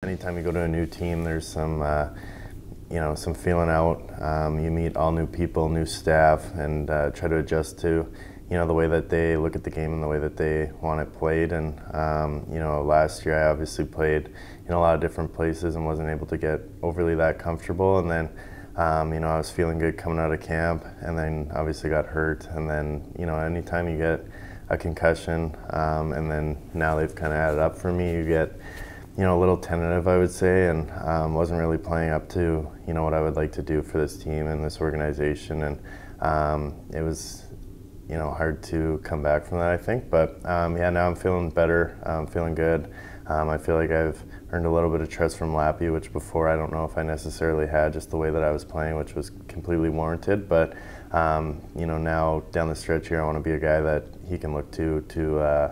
Anytime you go to a new team, there's some, some feeling out. You meet all new people, new staff, and try to adjust to, the way that they look at the game and the way that they want it played. And, last year I obviously played in a lot of different places and wasn't able to get overly that comfortable. And then, I was feeling good coming out of camp, and then obviously got hurt. And then, anytime you get a concussion, and then now they've kind of added up for me, you get, a little tentative, I would say, and wasn't really playing up to, what I would like to do for this team and this organization. And it was, hard to come back from that, I think. But now I'm feeling better, feeling good. I feel like I've earned a little bit of trust from Lappy, which before I don't know if I necessarily had, just the way that I was playing, which was completely warranted. But now down the stretch here, I want to be a guy that he can look to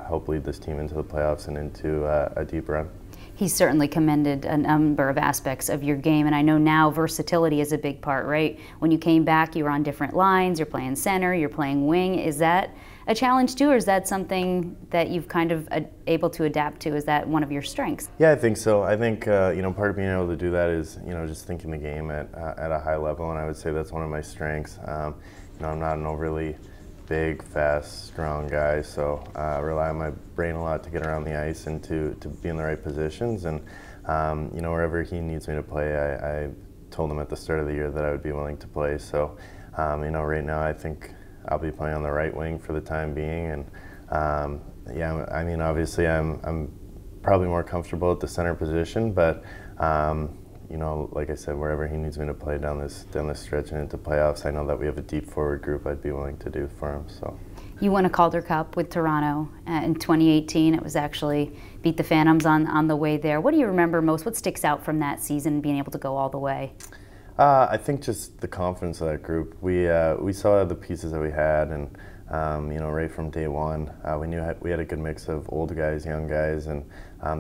help lead this team into the playoffs and into a deep run. He's certainly commended a number of aspects of your game, and I know now versatility is a big part, right? When you came back, you were on different lines, you're playing center, you're playing wing. Is that a challenge too, or is that something that you've kind of able to adapt to? Is that one of your strengths? Yeah, I think so. I think, part of being able to do that is, just thinking the game at a high level, and I would say that's one of my strengths. I'm not an overly big, fast, strong guy, so I rely on my brain a lot to get around the ice and to be in the right positions. And wherever he needs me to play, I told him at the start of the year that I would be willing to play. So right now I think I'll be playing on the right wing for the time being. And obviously I'm probably more comfortable at the center position, but like I said, wherever he needs me to play down this stretch and into playoffs, I know that we have a deep forward group I'd be willing to do for him. So. You won a Calder Cup with Toronto in 2018. It was actually beat the Phantoms on the way there. What do you remember most? What sticks out from that season, being able to go all the way? I think just the confidence of that group. We saw the pieces that we had, and right from day one, we knew we had a good mix of old guys, young guys, and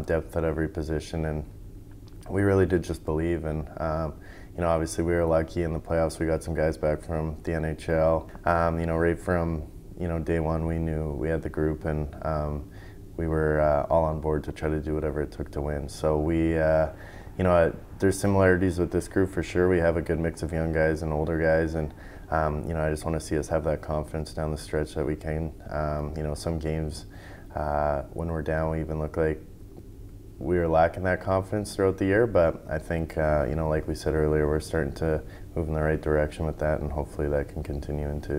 depth at every position. And we really did just believe, and obviously we were lucky in the playoffs. We got some guys back from the NHL. Right from day one, we knew we had the group, and we were all on board to try to do whatever it took to win. So we, there's similarities with this group for sure. We have a good mix of young guys and older guys, and I just want to see us have that confidence down the stretch that we can. Some games when we're down, we even look like we were lacking that confidence throughout the year, but I think, like we said earlier, we're starting to move in the right direction with that, and hopefully that can continue into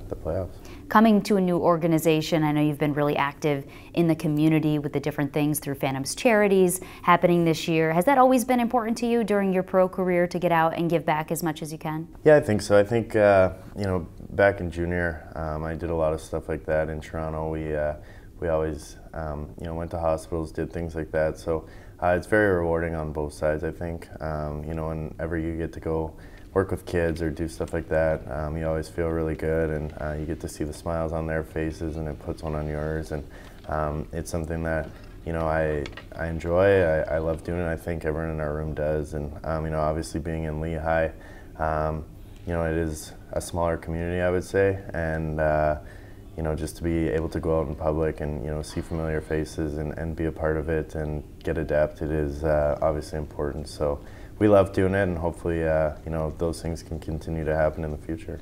the playoffs. Coming to a new organization, I know you've been really active in the community with the different things through Phantoms charities happening this year. Has that always been important to you during your pro career to get out and give back as much as you can? Yeah, I think so. I think, back in junior, I did a lot of stuff like that in Toronto. We always, went to hospitals, did things like that. So it's very rewarding on both sides, I think. Whenever you get to go work with kids or do stuff like that, you always feel really good, and you get to see the smiles on their faces, and it puts one on yours. And it's something that, I enjoy. I love doing it. I think everyone in our room does. And, obviously being in Lehigh, it is a smaller community, I would say. And, just to be able to go out in public and, see familiar faces and be a part of it and get adapted is obviously important. So we love doing it, and hopefully, those things can continue to happen in the future.